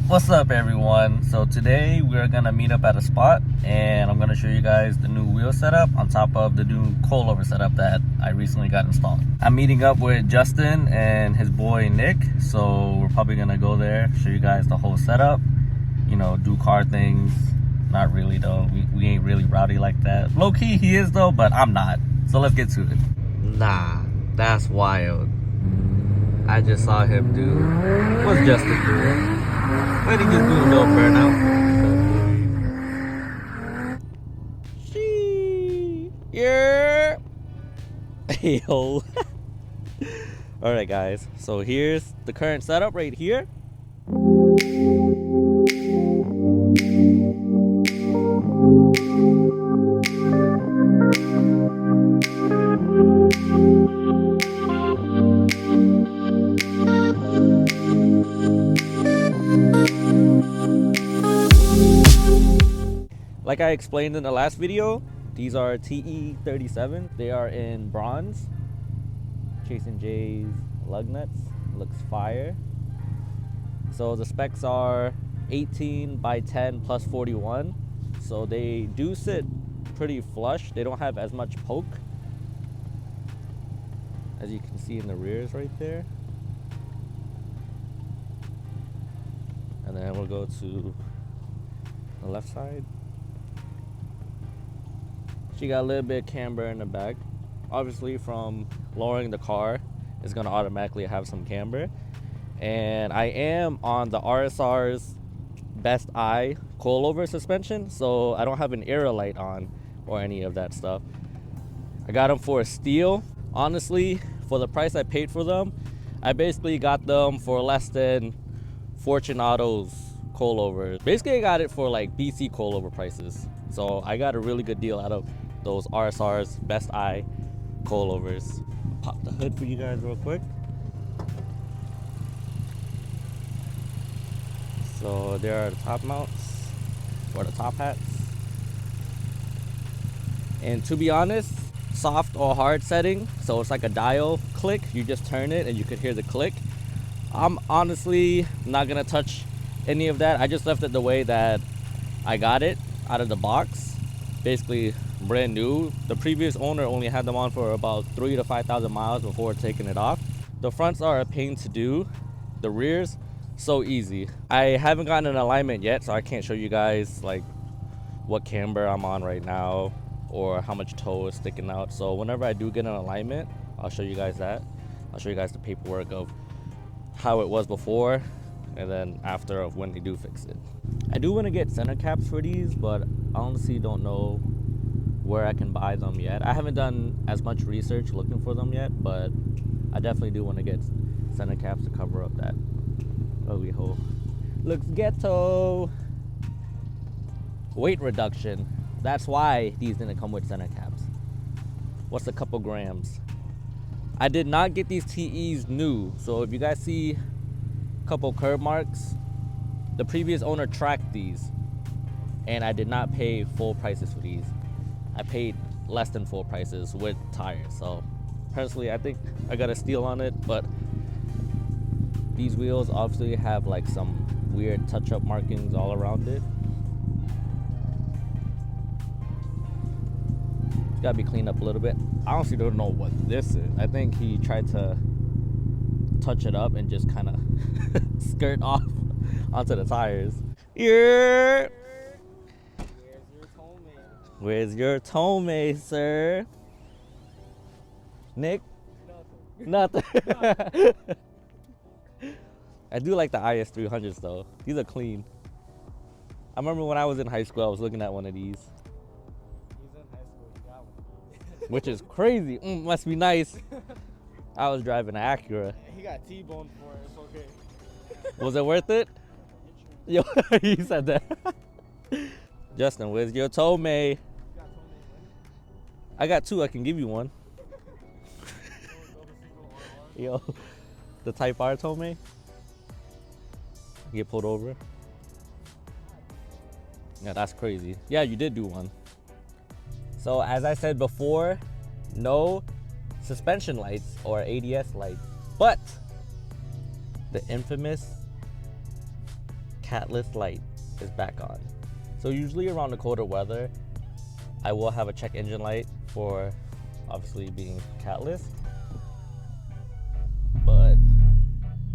What's up everyone? So today we're gonna meet up at a spot and I'm gonna show you guys the new wheel setup on top of the new coilover setup that I recently got installed. I'm meeting up with Justin and his boy Nick, so we're probably gonna go there, show you guys the whole setup, you know, do car things. Not really though, we ain't really rowdy like that. Low-key he is though, but I'm not. So let's get to it. Nah, that's wild. I just saw him do, what's Justin doing? Why did he just do the no burnout? Yeah. Yo. Alright guys, so here's the current setup right here. Like I explained in the last video, these are TE37. They are in bronze. Chasing J's lug nuts. Looks fire. So the specs are 18 by 10 plus 41. So they do sit pretty flush. They don't have as much poke, as you can see in the rears right there. And then we'll go to the left side. She got a little bit of camber in the back. Obviously from lowering the car, it's gonna automatically have some camber. And I am on the RSR's Best-I Coilover suspension, so I don't have an aerolite on or any of that stuff. I got them for a steal. Honestly, for the price I paid for them, I basically got them for less than Fortunato's coilovers. Basically I got it for like BC coilover prices. So I got a really good deal out of those RSR's Best-I coilovers. Pop the hood for you guys real quick. So there are the top mounts, or the top hats. And to be honest, soft or hard setting, so it's like a dial click. You just turn it and you can hear the click. I'm honestly not gonna touch any of that. I just left it the way that I got it out of the box. Basically brand new. The previous owner only had them on for about 3,000 to 5,000 miles before taking it off. The fronts are a pain to do. The rears, so easy. I haven't gotten an alignment yet, so I can't show you guys like what camber I'm on right now or how much toe is sticking out. So whenever I do get an alignment, I'll show you guys that. I'll show you guys the paperwork of how it was before and then after of when they do fix it. I do want to get center caps for these, but I honestly don't know where I can buy them yet. I haven't done as much research looking for them yet, but I definitely do want to get center caps to cover up that ugly hole. Looks ghetto. Weight reduction. That's why these didn't come with center caps. What's a couple grams? I did not get these TEs new, so if you guys see a couple curb marks, the previous owner tracked these and I did not pay full prices for these. I paid less than full prices with tires. So personally, I think I got a steal on it, but these wheels obviously have like some weird touch-up markings all around it. It's gotta be cleaned up a little bit. I honestly don't know what this is. I think he tried to touch it up and just kind of skirt off onto the tires. Yeah. Where's your Tomei, sir? Nick? Nothing. I do like the IS300s though. These are clean. I remember when I was in high school, I was looking at one of these. He's in high school, he got one. Which is crazy. Must be nice. I was driving an Acura. He got T-boned for it, it's okay. Was it worth it? Yo, he said that. Justin, where's your Tomei? I got two, I can give you one. Yo, the Type R Tomei. Get pulled over. Yeah, that's crazy. Yeah, you did do one. So as I said before, no suspension lights or ADS lights, but the infamous catless light is back on. So usually around the colder weather, I will have a check engine light for obviously being catless, but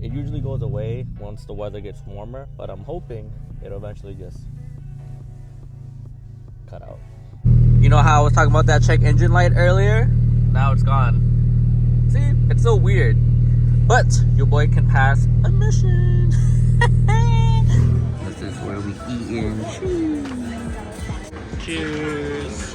it usually goes away once the weather gets warmer, but I'm hoping it'll eventually just cut out. You know how I was talking about that check engine light earlier? Now it's gone. See, it's so weird. But your boy can pass a mission. This is where we eat in. Cheers. Cheers.